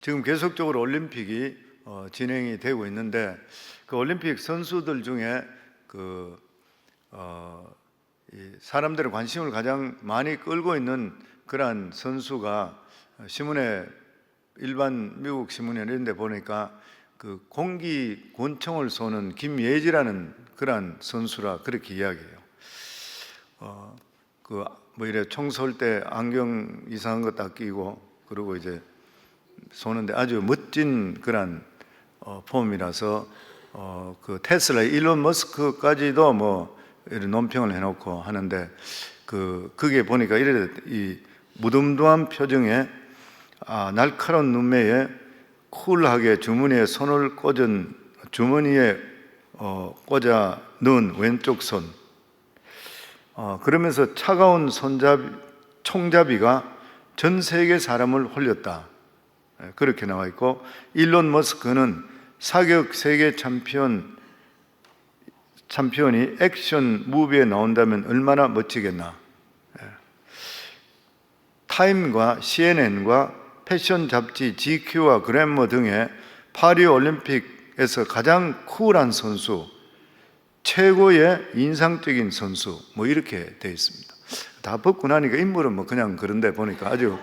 지금 계속적으로 올림픽이 진행이 되고 있는데 그 올림픽 선수들 중에 이 사람들의 관심을 가장 많이 끌고 있는 그러한 선수가 신문에 일반 미국 신문에 이런 데 보니까 그 공기권총을 쏘는 김예지라는 그러한 선수라 그렇게 이야기해요. 이래 총 쏠 때 안경 이상한 거 딱 끼고 그리고 이제 쏘는데 아주 멋진 그런 폼이라서 그 테슬라 일론 머스크까지도 뭐 이런 논평을 해놓고 하는데 그게 보니까 이래 이 무덤덤한 표정에 날카로운 눈매에 쿨하게 주머니에 손을 꽂은 주머니에 꽂아 넣은 왼쪽 손 그러면서 차가운 총잡이가 전 세계 사람을 홀렸다. 그렇게 나와 있고 일론 머스크는 사격 세계 챔피언이 액션 무비에 나온다면 얼마나 멋지겠나. 타임과 CNN과 패션 잡지 GQ와 그래머 등의 파리 올림픽에서 가장 쿨한 선수, 최고의 인상적인 선수 뭐 이렇게 되어 있습니다. 다 벗고 나니까 인물은 뭐 그냥 그런데 보니까 아주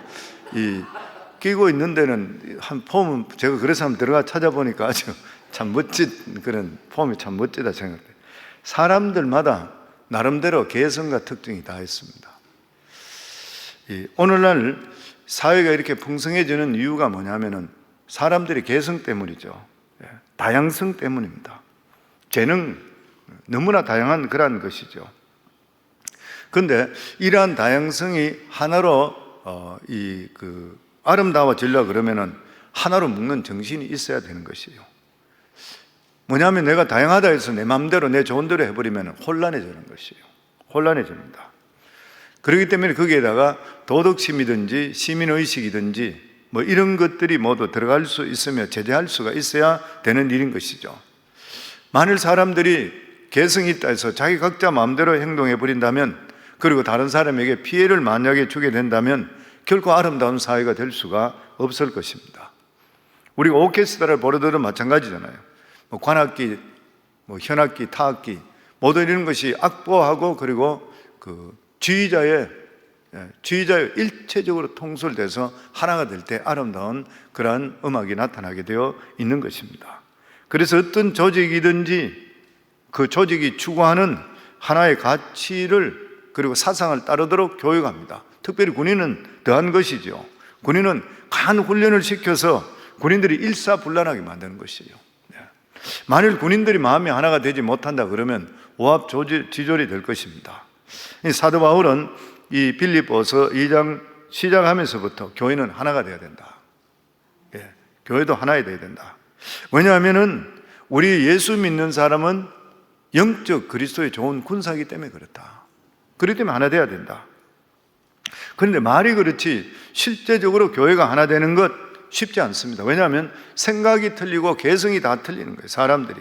끼고 있는 데는 한 폼은 제가 그래서 한번 들어가 찾아보니까 아주 참 멋진 그런 폼이 참 멋지다 생각돼요. 사람들마다 나름대로 개성과 특징이 다 있습니다. 오늘날 사회가 이렇게 풍성해지는 이유가 뭐냐면은 사람들의 개성 때문이죠. 다양성 때문입니다. 재능, 너무나 다양한 그런 것이죠. 그런데 이러한 다양성이 하나로 아름다워지려고 그러면은 하나로 묶는 정신이 있어야 되는 것이에요. 뭐냐면 내가 다양하다 해서 내 마음대로 내 좋은 대로 해버리면 혼란해지는 것이에요. 혼란해집니다. 그렇기 때문에 거기에다가 도덕심이든지 시민의식이든지 뭐 이런 것들이 모두 들어갈 수 있으며 제재할 수가 있어야 되는 일인 것이죠. 만일 사람들이 개성이 있다 해서 자기 각자 마음대로 행동해 버린다면 그리고 다른 사람에게 피해를 만약에 주게 된다면 결코 아름다운 사회가 될 수가 없을 것입니다. 우리가 오케스트라를 보려도 마찬가지잖아요. 뭐 관악기, 뭐 현악기, 타악기 모두 이런 것이 악보하고 그리고 지휘자의 일체적으로 통솔돼서 하나가 될 때 아름다운 그러한 음악이 나타나게 되어 있는 것입니다. 그래서 어떤 조직이든지 그 조직이 추구하는 하나의 가치를 그리고 사상을 따르도록 교육합니다. 특별히 군인은 더한 것이죠. 군인은 강한 훈련을 시켜서 군인들이 일사불란하게 만드는 것이에요. 만일 군인들이 마음이 하나가 되지 못한다 그러면 오합지졸이 될 것입니다. 사도 바울은 이 빌립보서 2장 시작하면서부터 교회는 하나가 되어야 된다. 교회도 하나가 되어야 된다. 왜냐하면은 우리 예수 믿는 사람은 영적 그리스도의 좋은 군사이기 때문에 그렇다. 그렇기 때문에 하나 되어야 된다. 그런데 말이 그렇지 실제적으로 교회가 하나 되는 것 쉽지 않습니다. 왜냐하면 생각이 틀리고 개성이 다 틀리는 거예요. 사람들이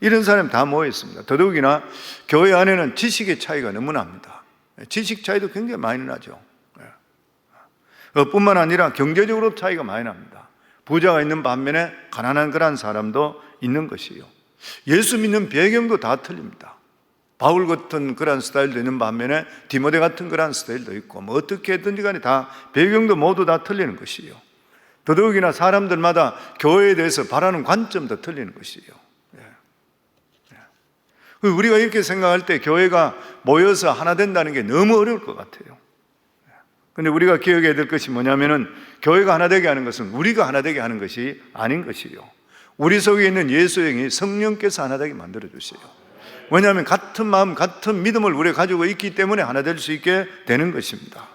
이런 사람이 다 모여 있습니다. 더더욱이나 교회 안에는 지식의 차이가 너무 납니다. 지식 차이도 굉장히 많이 나죠. 뿐만 아니라 경제적으로 차이가 많이 납니다. 부자가 있는 반면에 가난한 그런 사람도 있는 것이에요. 예수 믿는 배경도 다 틀립니다. 바울 같은 그런 스타일도 있는 반면에 디모데 같은 그런 스타일도 있고 뭐 어떻게든지 간에 다 배경도 모두 다 틀리는 것이에요. 더더욱이나 사람들마다 교회에 대해서 바라는 관점도 틀리는 것이에요. 우리가 이렇게 생각할 때 교회가 모여서 하나 된다는 게 너무 어려울 것 같아요. 그런데 우리가 기억해야 될 것이 뭐냐면은 교회가 하나 되게 하는 것은 우리가 하나 되게 하는 것이 아닌 것이에요. 우리 속에 있는 예수의 영이 성령께서 하나 되게 만들어 주세요. 왜냐하면 같은 마음, 같은 믿음을 우리가 가지고 있기 때문에 하나 될 수 있게 되는 것입니다.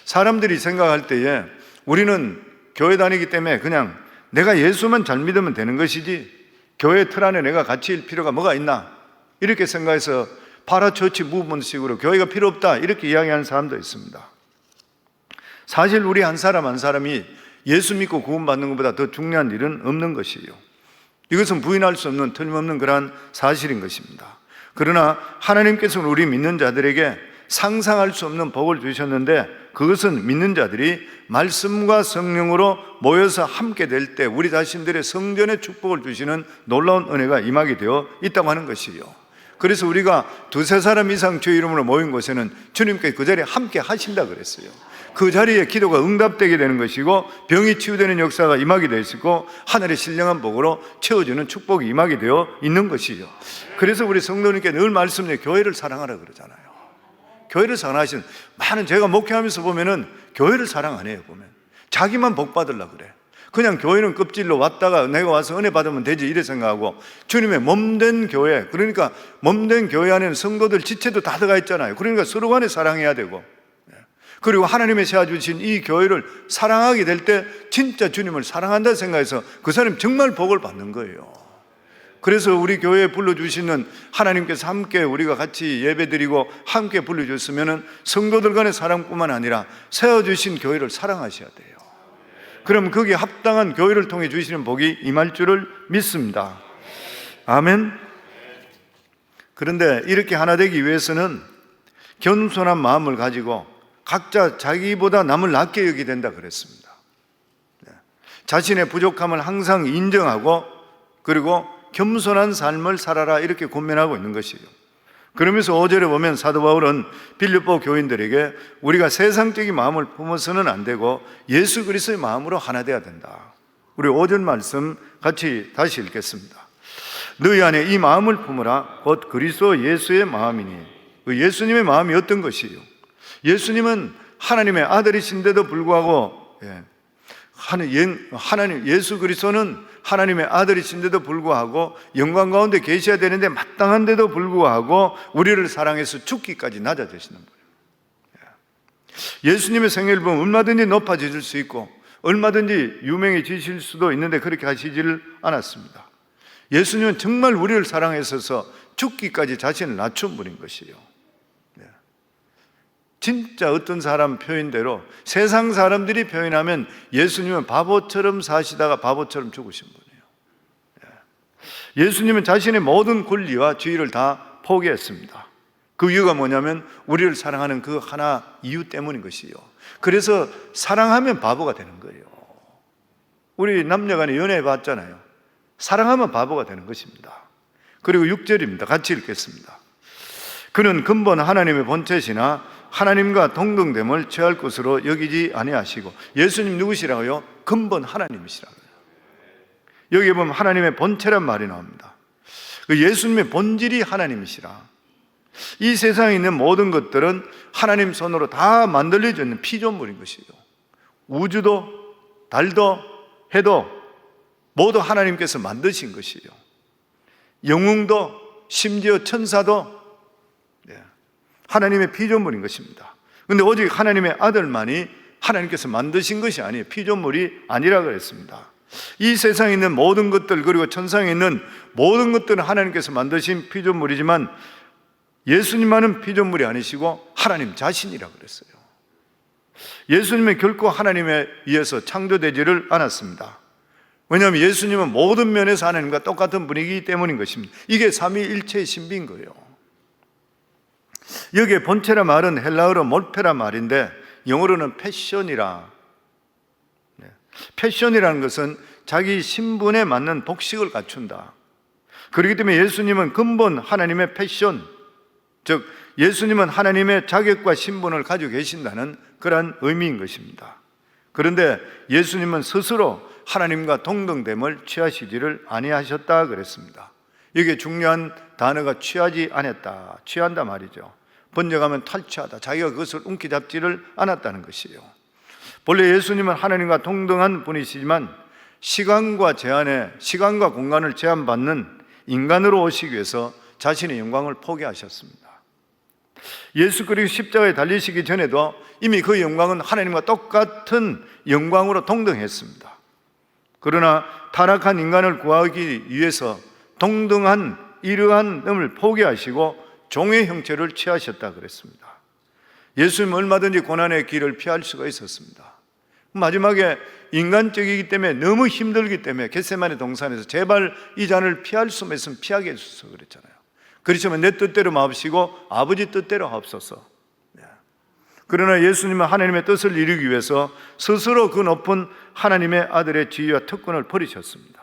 사람들이 생각할 때에 우리는 교회 다니기 때문에 그냥 내가 예수만 잘 믿으면 되는 것이지 교회 틀 안에 내가 갇힐 필요가 뭐가 있나 이렇게 생각해서 파라처치 무브먼트식으로 교회가 필요 없다 이렇게 이야기하는 사람도 있습니다. 사실 우리 한 사람 한 사람이 예수 믿고 구원받는 것보다 더 중요한 일은 없는 것이에요. 이것은 부인할 수 없는 틀림없는 그러한 사실인 것입니다. 그러나 하나님께서는 우리 믿는 자들에게 상상할 수 없는 복을 주셨는데 그것은 믿는 자들이 말씀과 성령으로 모여서 함께 될 때 우리 자신들의 성전의 축복을 주시는 놀라운 은혜가 임하게 되어 있다고 하는 것이요. 그래서 우리가 두세 사람 이상 주의 이름으로 모인 곳에는 주님께서 그 자리에 함께 하신다 그랬어요. 그 자리에 기도가 응답되게 되는 것이고 병이 치유되는 역사가 임하게 되어 있고 하늘의 신령한 복으로 채워주는 축복이 임하게 되어 있는 것이죠. 그래서 우리 성도님께 늘 말씀드려요. 교회를 사랑하라 그러잖아요. 교회를 사랑하시는 많은, 제가 목회하면서 보면은 교회를 사랑 안 해요. 보면 자기만 복 받으려고 그래. 그냥 교회는 껍질로 왔다가 내가 와서 은혜 받으면 되지 이래 생각하고, 주님의 몸된 교회, 그러니까 몸된 교회 안에는 성도들 지체도 다 들어가 있잖아요. 그러니까 서로 간에 사랑해야 되고, 그리고 하나님의 세워주신 이 교회를 사랑하게 될 때 진짜 주님을 사랑한다 생각해서 그 사람이 정말 복을 받는 거예요. 그래서 우리 교회에 불러주시는 하나님께서 함께 우리가 같이 예배드리고 함께 불러주셨으면 성도들 간의 사랑뿐만 아니라 세워주신 교회를 사랑하셔야 돼요. 그럼 거기에 합당한 교회를 통해 주시는 복이 임할 줄을 믿습니다. 아멘. 그런데 이렇게 하나 되기 위해서는 겸손한 마음을 가지고 각자 자기보다 남을 낮게 여기게 된다 그랬습니다. 자신의 부족함을 항상 인정하고 그리고 겸손한 삶을 살아라 이렇게 권면하고 있는 것이에요. 그러면서 5절에 보면 사도 바울은 빌립보 교인들에게 우리가 세상적인 마음을 품어서는 안 되고 예수 그리스도의 마음으로 하나 되어야 된다. 우리 5절 말씀 같이 다시 읽겠습니다. 너희 안에 이 마음을 품으라 곧 그리스도 예수의 마음이니. 예수님의 마음이 어떤 것이에요? 예수님은 하나님의 아들이신데도 불구하고 하나님 예수 그리스도는 하나님의 아들이신데도 불구하고 영광 가운데 계셔야 되는데 마땅한데도 불구하고 우리를 사랑해서 죽기까지 낮아지시는 분이에요. 예수님의 생애를 보면 얼마든지 높아지실 수 있고 얼마든지 유명해지실 수도 있는데 그렇게 하시지를 않았습니다. 예수님은 정말 우리를 사랑하셔서 죽기까지 자신을 낮춘 분인 것이에요. 진짜 어떤 사람 표현대로 세상 사람들이 표현하면 예수님은 바보처럼 사시다가 바보처럼 죽으신 분이에요. 예수님은 자신의 모든 권리와 지위를 다 포기했습니다. 그 이유가 뭐냐면 우리를 사랑하는 그 하나 이유 때문인 것이요. 그래서 사랑하면 바보가 되는 거예요. 우리 남녀간에 연애해 봤잖아요. 사랑하면 바보가 되는 것입니다. 그리고 6절입니다. 같이 읽겠습니다. 그는 근본 하나님의 본체시나 하나님과 동등됨을 취할 것으로 여기지 아니하시고. 예수님 누구시라고요? 근본 하나님이시라고요. 여기에 보면 하나님의 본체란 말이 나옵니다. 예수님의 본질이 하나님이시라. 이 세상에 있는 모든 것들은 하나님 손으로 다 만들어져 있는 피조물인 것이에요. 우주도 달도 해도 모두 하나님께서 만드신 것이에요. 영웅도 심지어 천사도 하나님의 피조물인 것입니다. 그런데 오직 하나님의 아들만이 하나님께서 만드신 것이 아니에요. 피조물이 아니라 그랬습니다. 이 세상에 있는 모든 것들 그리고 천상에 있는 모든 것들은 하나님께서 만드신 피조물이지만 예수님만은 피조물이 아니시고 하나님 자신이라 그랬어요. 예수님은 결코 하나님에 의해서 창조되지를 않았습니다. 왜냐하면 예수님은 모든 면에서 하나님과 똑같은 분이기 때문인 것입니다. 이게 삼위일체의 신비인 거예요. 여기에 본체라 말은 헬라어로 몰페라 말인데 영어로는 패션이라. 패션이라는 것은 자기 신분에 맞는 복식을 갖춘다. 그렇기 때문에 예수님은 근본 하나님의 패션, 즉 예수님은 하나님의 자격과 신분을 가지고 계신다는 그러한 의미인 것입니다. 그런데 예수님은 스스로 하나님과 동등됨을 취하시지를 아니하셨다 그랬습니다. 이게 중요한 단어가 취하지 않았다, 취한다 말이죠. 번역하면 탈취하다, 자기가 그것을 움켜잡지를 않았다는 것이에요. 본래 예수님은 하나님과 동등한 분이시지만 시간과 공간을 제한받는 인간으로 오시기 위해서 자신의 영광을 포기하셨습니다. 예수 그리스도 십자가에 달리시기 전에도 이미 그 영광은 하나님과 똑같은 영광으로 동등했습니다. 그러나 타락한 인간을 구하기 위해서 동등한 이러한 놈을 포기하시고 종의 형체를 취하셨다 그랬습니다. 예수님은 얼마든지 고난의 길을 피할 수가 있었습니다. 마지막에 인간적이기 때문에 너무 힘들기 때문에 겟세마네 동산에서 제발 이 잔을 피할 수만 있으면 피하게 해주소서 그랬잖아요. 그렇지만 내 뜻대로 마옵시고 아버지 뜻대로 하옵소서. 그러나 예수님은 하나님의 뜻을 이루기 위해서 스스로 그 높은 하나님의 아들의 지위와 특권을 버리셨습니다.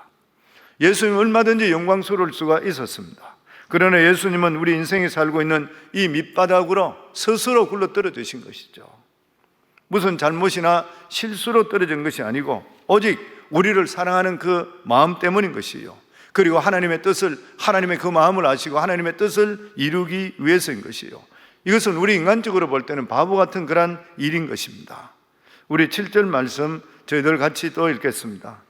예수님은 얼마든지 영광스러울 수가 있었습니다. 그러나 예수님은 우리 인생에 살고 있는 이 밑바닥으로 스스로 굴러 떨어지신 것이죠. 무슨 잘못이나 실수로 떨어진 것이 아니고 오직 우리를 사랑하는 그 마음 때문인 것이요, 그리고 하나님의 뜻을, 하나님의 그 마음을 아시고 하나님의 뜻을 이루기 위해서인 것이요, 이것은 우리 인간적으로 볼 때는 바보 같은 그런 일인 것입니다. 우리 7절 말씀 저희들 같이 또 읽겠습니다.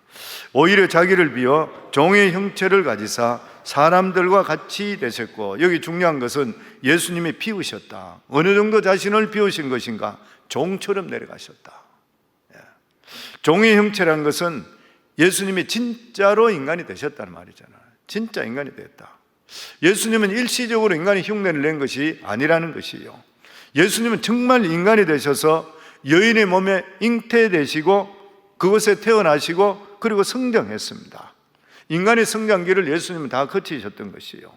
오히려 자기를 비워 종의 형체를 가지사 사람들과 같이 되셨고, 여기 중요한 것은 예수님이 비우셨다. 어느 정도 자신을 비우신 것인가? 종처럼 내려가셨다. 종의 형체라는 것은 예수님이 진짜로 인간이 되셨다는 말이잖아요. 진짜 인간이 되었다. 예수님은 일시적으로 인간의 흉내를 낸 것이 아니라는 것이에요. 예수님은 정말 인간이 되셔서 여인의 몸에 잉태되시고 그곳에 태어나시고 그리고 성장했습니다. 인간의 성장기를 예수님은 다 거치셨던 것이에요.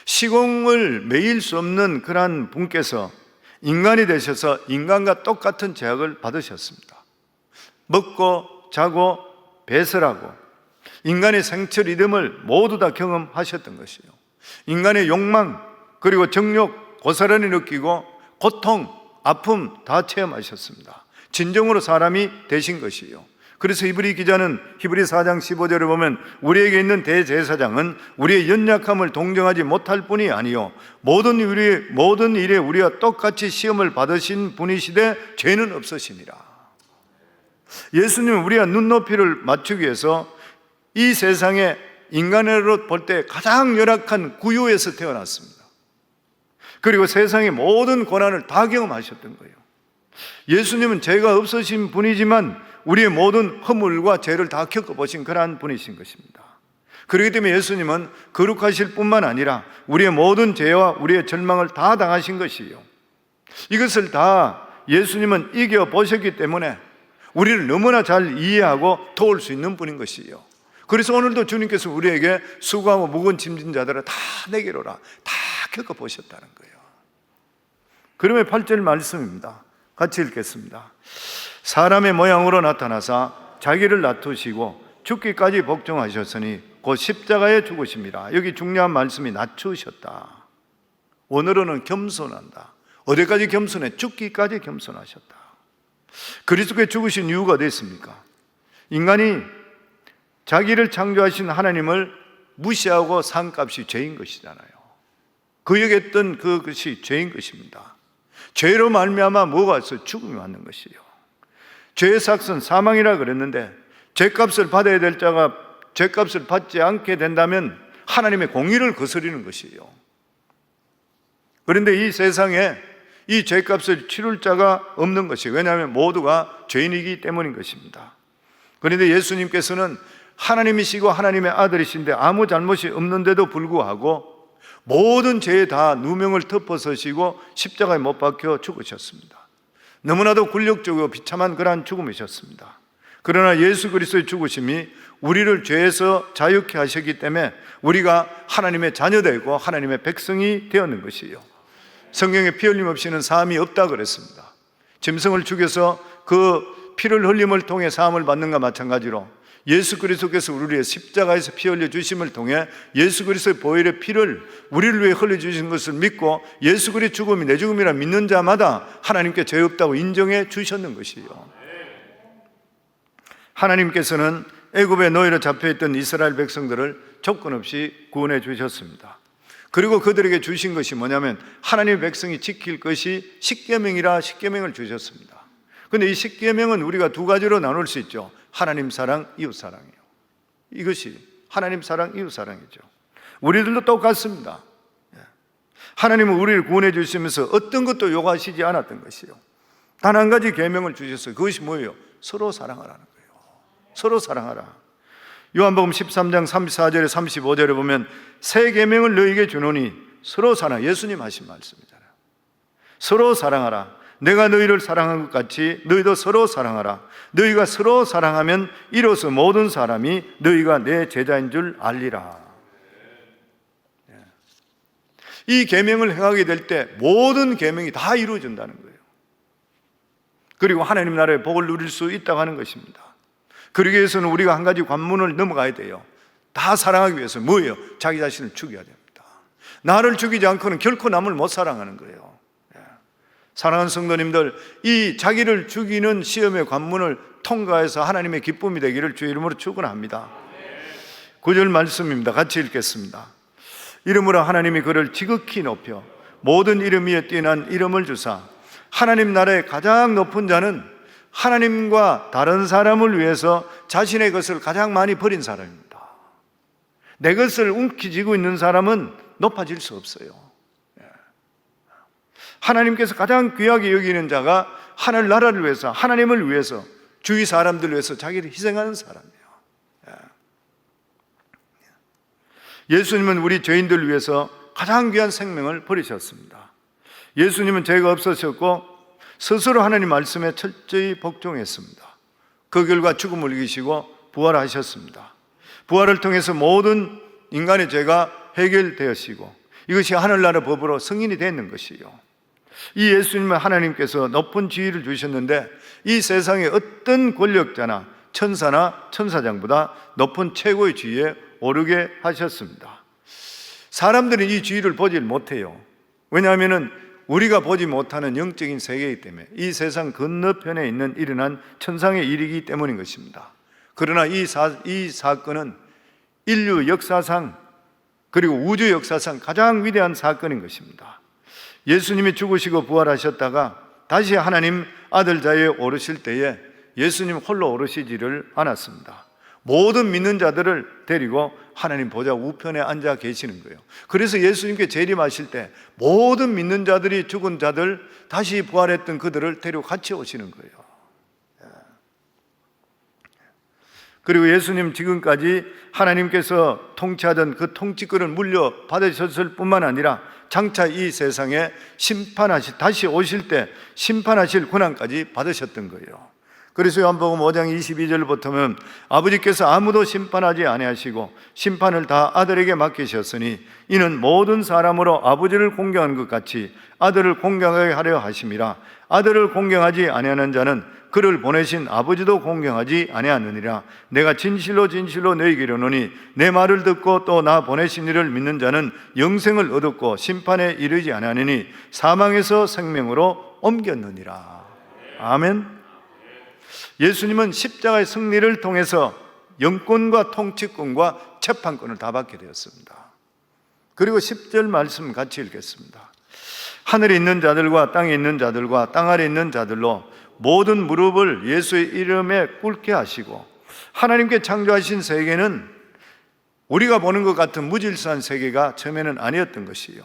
시공을 매일 수 없는 그러한 분께서 인간이 되셔서 인간과 똑같은 죄악을 받으셨습니다. 먹고 자고 배설하고 인간의 생체 리듬을 모두 다 경험하셨던 것이에요. 인간의 욕망 그리고 정욕 고스란히 느끼고 고통, 아픔 다 체험하셨습니다. 진정으로 사람이 되신 것이에요. 그래서 히브리 기자는 히브리 4장 15절에 보면 우리에게 있는 대제사장은 우리의 연약함을 동정하지 못할 뿐이 아니요 모든 일에 우리와 똑같이 시험을 받으신 분이시되 죄는 없으시니라. 예수님은 우리와 눈높이를 맞추기 위해서 이 세상에 인간으로 볼 때 가장 열악한 구유에서 태어났습니다. 그리고 세상의 모든 고난을 다 경험하셨던 거예요. 예수님은 죄가 없으신 분이지만 우리의 모든 허물과 죄를 다 겪어보신 그러한 분이신 것입니다. 그렇기 때문에 예수님은 거룩하실 뿐만 아니라 우리의 모든 죄와 우리의 절망을 다 당하신 것이에요. 이것을 다 예수님은 이겨보셨기 때문에 우리를 너무나 잘 이해하고 도울 수 있는 분인 것이에요. 그래서 오늘도 주님께서 우리에게 수고하고 무거운 짐진 자들아 다 내게로 오라, 다 겪어보셨다는 거예요. 그러면 8절 말씀입니다. 같이 읽겠습니다. 사람의 모양으로 나타나사 자기를 낮추시고 죽기까지 복종하셨으니 곧 십자가에 죽으심이라. 여기 중요한 말씀이 낮추셨다. 오늘은 겸손한다. 어디까지 겸손해? 죽기까지 겸손하셨다. 그리스도께 죽으신 이유가 어디 있습니까? 인간이 자기를 창조하신 하나님을 무시하고 산 값이 죄인 것이잖아요. 그 여겼던 그것이 죄인 것입니다. 죄로 말미암아 뭐가 있어요? 죽음이 왔는 것이에요. 죄의 삭은 사망이라 그랬는데 죄값을 받아야 될 자가 죄값을 받지 않게 된다면 하나님의 공의를 거스르는 것이에요. 그런데 이 세상에 이 죄값을 치룰 자가 없는 것이에요. 왜냐하면 모두가 죄인이기 때문인 것입니다. 그런데 예수님께서는 하나님이시고 하나님의 아들이신데 아무 잘못이 없는데도 불구하고 모든 죄에 다 누명을 덮어서시고 십자가에 못 박혀 죽으셨습니다. 너무나도 굴욕적이고 비참한 그러한 죽음이셨습니다. 그러나 예수 그리스도의 죽으심이 우리를 죄에서 자유케 하셨기 때문에 우리가 하나님의 자녀되고 하나님의 백성이 되었는 것이에요. 성경에 피 흘림 없이는 사함이 없다 그랬습니다. 짐승을 죽여서 그 피를 흘림을 통해 사함을 받는 것과 마찬가지로 예수 그리스도께서 우리의 십자가에서 피 흘려 주심을 통해 예수 그리스도의 보혈의 피를 우리를 위해 흘려 주신 것을 믿고 예수 그리스도의 죽음이 내 죽음이라 믿는 자마다 하나님께 죄 없다고 인정해 주셨는 것이에요. 하나님께서는 애굽의 노예로 잡혀있던 이스라엘 백성들을 조건 없이 구원해 주셨습니다. 그리고 그들에게 주신 것이 뭐냐면 하나님의 백성이 지킬 것이 십계명이라 십계명을 주셨습니다. 그런데 이 십계명은 우리가 두 가지로 나눌 수 있죠. 하나님 사랑, 이웃 사랑이에요. 이것이 하나님 사랑, 이웃 사랑이죠. 우리들도 똑같습니다. 하나님은 우리를 구원해 주시면서 어떤 것도 요구하시지 않았던 것이에요. 단 한 가지 계명을 주셨어요. 그것이 뭐예요? 서로 사랑하라는 거예요. 서로 사랑하라. 요한복음 13장 34절에 35절에 보면 새 계명을 너희에게 주노니 서로 사랑. 예수님 하신 말씀이잖아요. 서로 사랑하라. 내가 너희를 사랑한 것 같이 너희도 서로 사랑하라. 너희가 서로 사랑하면 이로써 모든 사람이 너희가 내 제자인 줄 알리라. 이 계명을 행하게 될 때 모든 계명이 다 이루어진다는 거예요. 그리고 하나님 나라의 복을 누릴 수 있다고 하는 것입니다. 그러기 위해서는 우리가 한 가지 관문을 넘어가야 돼요. 다 사랑하기 위해서 뭐예요? 자기 자신을 죽여야 됩니다. 나를 죽이지 않고는 결코 남을 못 사랑하는 거예요. 사랑하는 성도님들, 이 자기를 죽이는 시험의 관문을 통과해서 하나님의 기쁨이 되기를 주의 이름으로 축원합니다. 9절 말씀입니다. 같이 읽겠습니다. 이름으로 하나님이 그를 지극히 높여 모든 이름 위에 뛰어난 이름을 주사 하나님 나라의 가장 높은 자는 하나님과 다른 사람을 위해서 자신의 것을 가장 많이 버린 사람입니다. 내 것을 움켜쥐고 있는 사람은 높아질 수 없어요. 하나님께서 가장 귀하게 여기는 자가 하늘 나라를 위해서, 하나님을 위해서, 주위 사람들을 위해서 자기를 희생하는 사람이에요. 예수님은 우리 죄인들을 위해서 가장 귀한 생명을 버리셨습니다. 예수님은 죄가 없으셨고 스스로 하나님 말씀에 철저히 복종했습니다. 그 결과 죽음을 이기시고 부활하셨습니다. 부활을 통해서 모든 인간의 죄가 해결되었시고 이것이 하늘나라 법으로 승인이 되는 것이요. 이 예수님은 하나님께서 높은 지위를 주셨는데 이 세상의 어떤 권력자나 천사나 천사장보다 높은 최고의 지위에 오르게 하셨습니다. 사람들은 이 지위를 보지 못해요. 왜냐하면 우리가 보지 못하는 영적인 세계이기 때문에, 이 세상 건너편에 있는 일어난 천상의 일이기 때문인 것입니다. 그러나 이 사건은 인류 역사상 그리고 우주 역사상 가장 위대한 사건인 것입니다. 예수님이 죽으시고 부활하셨다가 다시 하나님 아들 자리에 오르실 때에 예수님 홀로 오르시지를 않았습니다. 모든 믿는 자들을 데리고 하나님 보좌 우편에 앉아 계시는 거예요. 그래서 예수님께 재림하실 때 모든 믿는 자들이 죽은 자들, 다시 부활했던 그들을 데리고 같이 오시는 거예요. 그리고 예수님 지금까지 하나님께서 통치하던 그 통치권을 물려받으셨을 뿐만 아니라 장차 이 세상에 다시 오실 때 심판하실 권한까지 받으셨던 거예요. 그래서 요한복음 5장 22절부터는 아버지께서 아무도 심판하지 아니하시고 심판을 다 아들에게 맡기셨으니 이는 모든 사람으로 아버지를 공경하는 것 같이 아들을 공경하게 하려 하심이라. 아들을 공경하지 아니하는 자는 그를 보내신 아버지도 공경하지 아니하느니라. 내가 진실로 진실로 너희에게 이르노니 내 말을 듣고 또 나 보내신 이를 믿는 자는 영생을 얻었고 심판에 이르지 아니하느니 사망에서 생명으로 옮겼느니라. 아멘. 예수님은 십자가의 승리를 통해서 영권과 통치권과 재판권을 다 받게 되었습니다. 그리고 10절 말씀 같이 읽겠습니다. 하늘에 있는 자들과 땅에 있는 자들과 땅 아래 있는 자들로 모든 무릎을 예수의 이름에 꿇게 하시고, 하나님께 창조하신 세계는 우리가 보는 것 같은 무질서한 세계가 처음에는 아니었던 것이요,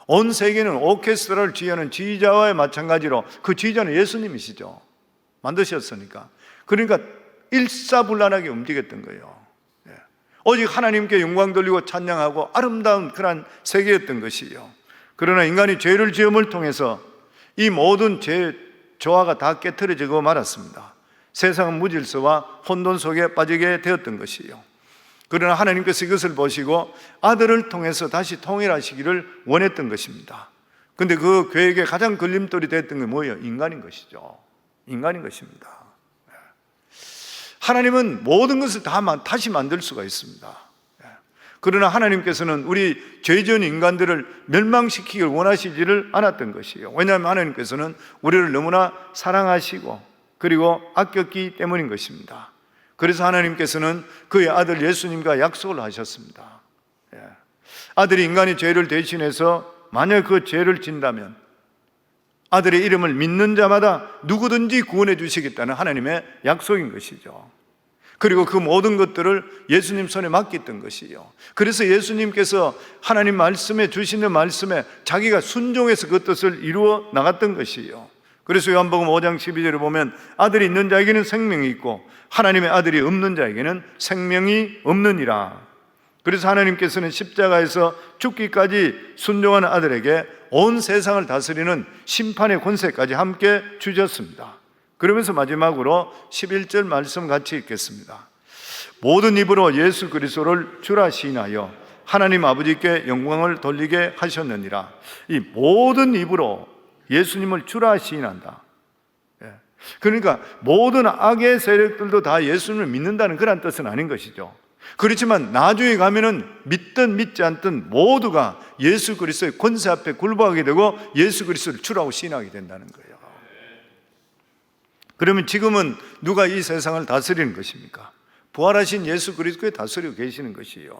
온 세계는 오케스트라를 지휘하는 지휘자와 마찬가지로 그 지휘자는 예수님이시죠. 만드셨으니까. 그러니까 일사불란하게 움직였던 거예요. 오직 하나님께 영광 돌리고 찬양하고 아름다운 그런 세계였던 것이요. 그러나 인간이 죄를 지음을 통해서 이 모든 조화가 다 깨트려지고 말았습니다. 세상은 무질서와 혼돈 속에 빠지게 되었던 것이요. 그러나 하나님께서 이것을 보시고 아들을 통해서 다시 통일하시기를 원했던 것입니다. 그런데 그 계획의 가장 걸림돌이 됐던 게 뭐예요? 인간인 것이죠. 인간인 것입니다. 하나님은 모든 것을 다 다시 만들 수가 있습니다. 그러나 하나님께서는 우리 죄 지은 인간들을 멸망시키기를 원하시지를 않았던 것이에요. 왜냐하면 하나님께서는 우리를 너무나 사랑하시고 그리고 아꼈기 때문인 것입니다. 그래서 하나님께서는 그의 아들 예수님과 약속을 하셨습니다. 아들이 인간의 죄를 대신해서 만약 그 죄를 진다면 아들의 이름을 믿는 자마다 누구든지 구원해 주시겠다는 하나님의 약속인 것이죠. 그리고 그 모든 것들을 예수님 손에 맡겼던 것이요. 그래서 예수님께서 하나님 말씀에 주시는 말씀에 자기가 순종해서 그 뜻을 이루어 나갔던 것이요. 그래서 요한복음 5장 12절에 보면 아들이 있는 자에게는 생명이 있고 하나님의 아들이 없는 자에게는 생명이 없느니라. 그래서 하나님께서는 십자가에서 죽기까지 순종하는 아들에게 온 세상을 다스리는 심판의 권세까지 함께 주셨습니다. 그러면서 마지막으로 11절 말씀 같이 읽겠습니다. 모든 입으로 예수 그리스도를 주라 시인하여 하나님 아버지께 영광을 돌리게 하셨느니라. 이 모든 입으로 예수님을 주라 시인한다. 그러니까 모든 악의 세력들도 다 예수님을 믿는다는 그런 뜻은 아닌 것이죠. 그렇지만 나중에 가면은 믿든 믿지 않든 모두가 예수 그리스도의 권세 앞에 굴복하게 되고 예수 그리스도를 주라고 시인하게 된다는 거예요. 그러면 지금은 누가 이 세상을 다스리는 것입니까? 부활하신 예수 그리스도에 다스리고 계시는 것이요.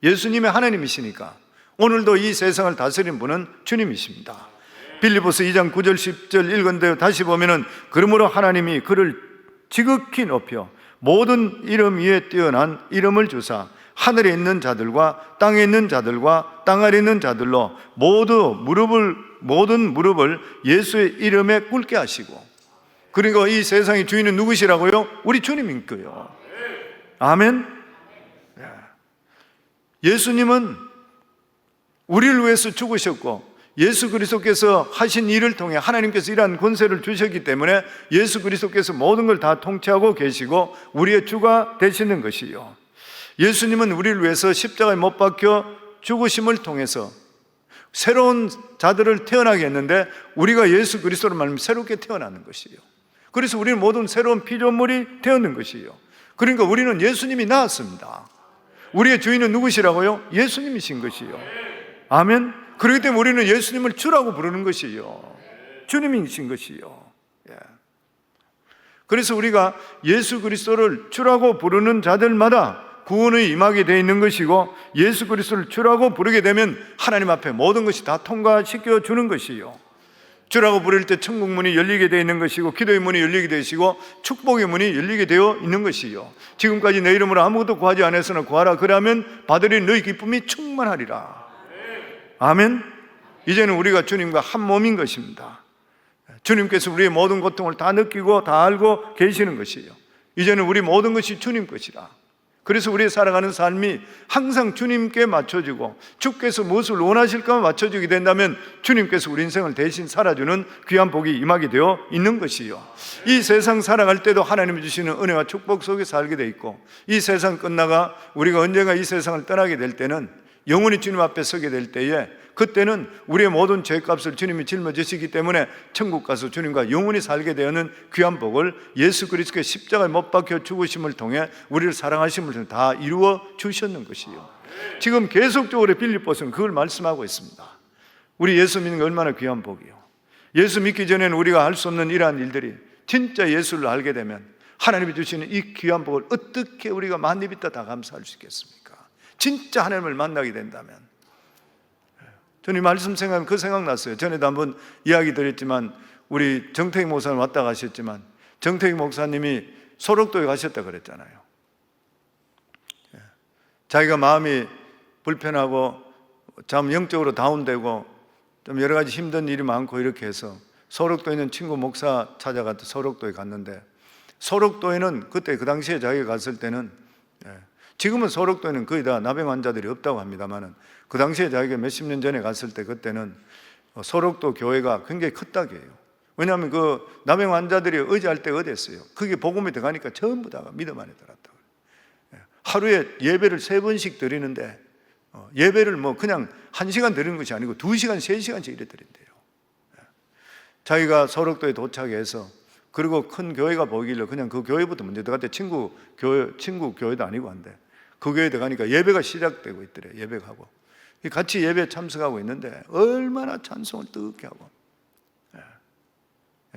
예수님의 하나님이시니까 오늘도 이 세상을 다스리는 분은 주님이십니다. 빌립보서 2장 9절 10절 읽은데 다시 보면은 그러므로 하나님이 그를 지극히 높여 모든 이름 위에 뛰어난 이름을 주사 하늘에 있는 자들과 땅에 있는 자들과 땅 아래 있는 자들로 모든 무릎을 예수의 이름에 꿇게 하시고, 그리고 이 세상의 주인은 누구시라고요? 우리 주님인 거예요. 아멘. 예수님은 우리를 위해서 죽으셨고 예수 그리스도께서 하신 일을 통해 하나님께서 이러한 권세를 주셨기 때문에 예수 그리스도께서 모든 걸 다 통치하고 계시고 우리의 주가 되시는 것이요. 예수님은 우리를 위해서 십자가에 못 박혀 죽으심을 통해서 새로운 자들을 태어나게 했는데 우리가 예수 그리스도로 말하면 새롭게 태어나는 것이요. 그래서 우리는 모든 새로운 피조물이 되었는 것이요. 그러니까 우리는 예수님이 나았습니다. 우리의 주인은 누구시라고요? 예수님이신 것이요. 아멘. 그렇기 때문에 우리는 예수님을 주라고 부르는 것이요. 주님이신 것이요. 그래서 우리가 예수 그리스도를 주라고 부르는 자들마다 구원의 임하게 되어 있는 것이고, 예수 그리스도를 주라고 부르게 되면 하나님 앞에 모든 것이 다 통과시켜 주는 것이요. 주라고 부를 때 천국 문이 열리게 되어 있는 것이고, 기도의 문이 열리게 되시고, 축복의 문이 열리게 되어 있는 것이요. 지금까지 내 이름으로 아무것도 구하지 않았으나 구하라. 그러면 받으리 너희 기쁨이 충만하리라. 아멘. 이제는 우리가 주님과 한 몸인 것입니다. 주님께서 우리의 모든 고통을 다 느끼고 다 알고 계시는 것이에요. 이제는 우리 모든 것이 주님 것이라. 그래서 우리의 살아가는 삶이 항상 주님께 맞춰지고 주께서 무엇을 원하실까 맞춰지게 된다면 주님께서 우리 인생을 대신 살아주는 귀한 복이 임하게 되어 있는 것이요. 이 세상 살아갈 때도 하나님이 주시는 은혜와 축복 속에 살게 돼 있고, 이 세상 끝나가 우리가 언젠가 이 세상을 떠나게 될 때는 영원히 주님 앞에 서게 될 때에, 그때는 우리의 모든 죄값을 주님이 짊어지시기 때문에 천국 가서 주님과 영원히 살게 되는 귀한 복을 예수 그리스도의 십자가에 못 박혀 죽으심을 통해 우리를 사랑하심을 통해 다 이루어 주셨는 것이요. 지금 계속적으로 빌립보서는 그걸 말씀하고 있습니다. 우리 예수 믿는 게 얼마나 귀한 복이요. 예수 믿기 전에는 우리가 할 수 없는 이러한 일들이, 진짜 예수를 알게 되면 하나님이 주시는 이 귀한 복을 어떻게 우리가 만입있다 다 감사할 수 있겠습니까? 진짜 하나님을 만나게 된다면. 저는 이 말씀 생각하면 그 생각났어요. 전에도 한번 이야기 드렸지만 우리 정태익 목사님 왔다 가셨지만 정태익 목사님이 소록도에 가셨다 그랬잖아요. 자기가 마음이 불편하고 참 영적으로 다운되고 좀 여러 가지 힘든 일이 많고 이렇게 해서 소록도에 있는 친구 목사 찾아가서 소록도에 갔는데, 소록도에는 그때 그 당시에 자기가 갔을 때는, 지금은 소록도에는 거의 다 나병 환자들이 없다고 합니다만은 그 당시에 자기가 몇십 년 전에 갔을 때 그때는 소록도 교회가 굉장히 컸다고해요. 왜냐하면 그 나병 환자들이 의지할 데가 어디 있어요? 그게 복음이 들어가니까 전부 다가 믿음 안에 들었다고. 하루에 예배를 3번씩 드리는데 예배를 뭐 그냥 1시간 드리는 것이 아니고 2시간, 3시간씩 이래 드린대요. 자기가 소록도에 도착해서, 그리고 큰 교회가 보이길래 그냥 그 교회부터 먼저 들어갔대. 친구 교회도 아니고 한데 그 교회에 들어가니까 예배가 시작되고 있더래. 예배가 하고 같이 예배에 참석하고 있는데 얼마나 찬송을 뜨겁게 하고,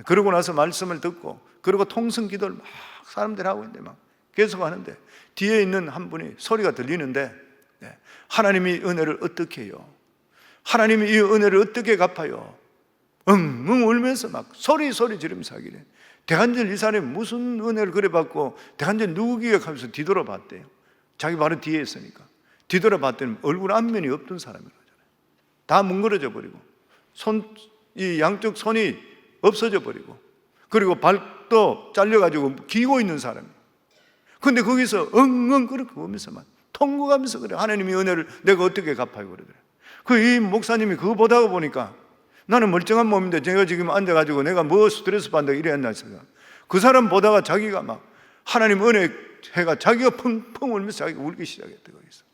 그러고 나서 말씀을 듣고, 그리고 통성 기도를 막 사람들이 하고 있는데 막 계속 하는데 뒤에 있는 한 분이 소리가 들리는데, 하나님이 은혜를 어떻게 해요? 하나님이 이 은혜를 어떻게 갚아요? 응 울면서 막 소리 지르면서 하기래. 대간절 이 사람이 무슨 은혜를 그래 받고 대간절 누구 기억하면서 뒤돌아봤대요. 자기 바로 뒤에 있으니까 뒤돌아봤더니 얼굴 안면이 없던 사람이라잖아요. 다 뭉그러져 버리고 이 양쪽 손이 없어져 버리고, 그리고 발도 잘려가지고 기고 있는 사람이에요. 근데 거기서 엉엉 그렇게 보면서만 통곡하면서 그래. 하나님의 은혜를 내가 어떻게 갚아요? 그러더래. 이 목사님이 그거 보다가 보니까 나는 멀쩡한 몸인데 제가 지금 앉아가지고 내가 뭐 스트레스 받는다 이래 했나 생각. 그 사람 보다가 자기가 막 하나님 은혜 해가 자기가 펑펑 울면서 자기가 울기 시작했대. 거기서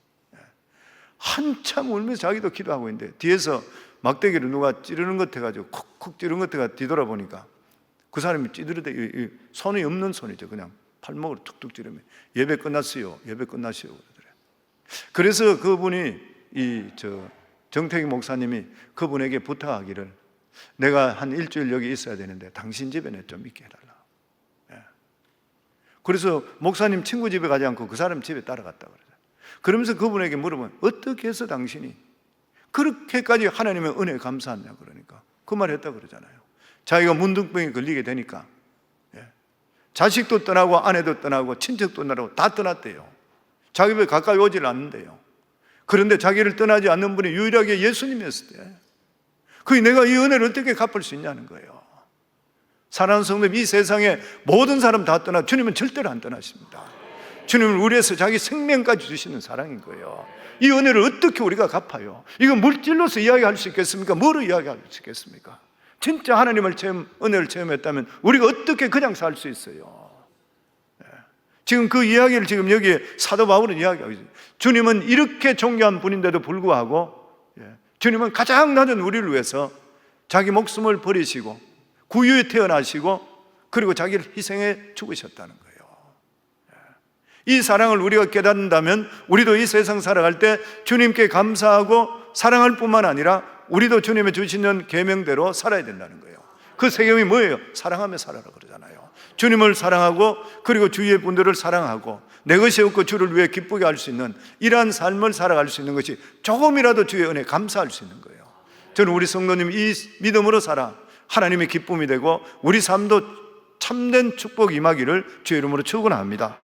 한참 울면서 자기도 기도하고 있는데 뒤에서 막대기를 누가 찌르는 것 해가지고 콕콕 찌르는 것 해가 뒤돌아보니까 그 사람이 찌르되 손이 없는 손이죠. 그냥 팔목으로 툭툭 찌르면 예배 끝났어요. 예배 끝났어요. 그러더래. 그래서 그분이 정태기 목사님이 그분에게 부탁하기를 내가 한 일주일 여기 있어야 되는데 당신 집에 좀 있게 해달라. 예. 그래서 목사님 친구 집에 가지 않고 그 사람 집에 따라갔다 그러죠. 그러면서 그분에게 물어보면 어떻게 해서 당신이 그렇게까지 하나님의 은혜에 감사하냐 그러니까 그 말 했다 그러잖아요. 자기가 문둥병에 걸리게 되니까 자식도 떠나고 아내도 떠나고 친척도 떠나고 다 떠났대요. 자기 집에 가까이 오질 않는데요. 그런데 자기를 떠나지 않는 분이 유일하게 예수님이었을 때 그게 내가 이 은혜를 어떻게 갚을 수 있냐는 거예요. 사랑하는 성도님, 이 세상에 모든 사람 다 떠나 주님은 절대로 안 떠나십니다. 주님은 우리에서 자기 생명까지 주시는 사랑인 거예요. 이 은혜를 어떻게 우리가 갚아요? 이거 물질로서 이야기할 수 있겠습니까? 뭐로 이야기할 수 있겠습니까? 진짜 하나님을 은혜를 체험했다면 우리가 어떻게 그냥 살 수 있어요? 지금 그 이야기를 지금 여기에 사도 바울은 이야기하고 있어요. 주님은 이렇게 존귀한 분인데도 불구하고 주님은 가장 낮은 우리를 위해서 자기 목숨을 버리시고 구유에 태어나시고 그리고 자기를 희생해 죽으셨다는 거예요. 이 사랑을 우리가 깨닫는다면 우리도 이 세상 살아갈 때 주님께 감사하고 사랑할 뿐만 아니라 우리도 주님의 주시는 계명대로 살아야 된다는 거예요. 그 세경이 뭐예요? 사랑하며 살아라 그러잖아요. 주님을 사랑하고 그리고 주위의 분들을 사랑하고 내 것이 없고 주를 위해 기쁘게 할 수 있는 이러한 삶을 살아갈 수 있는 것이 조금이라도 주의 은혜에 감사할 수 있는 거예요. 저는 우리 성도님 이 믿음으로 살아 하나님의 기쁨이 되고 우리 삶도 참된 축복이 임하기를 주의 이름으로 축원합니다.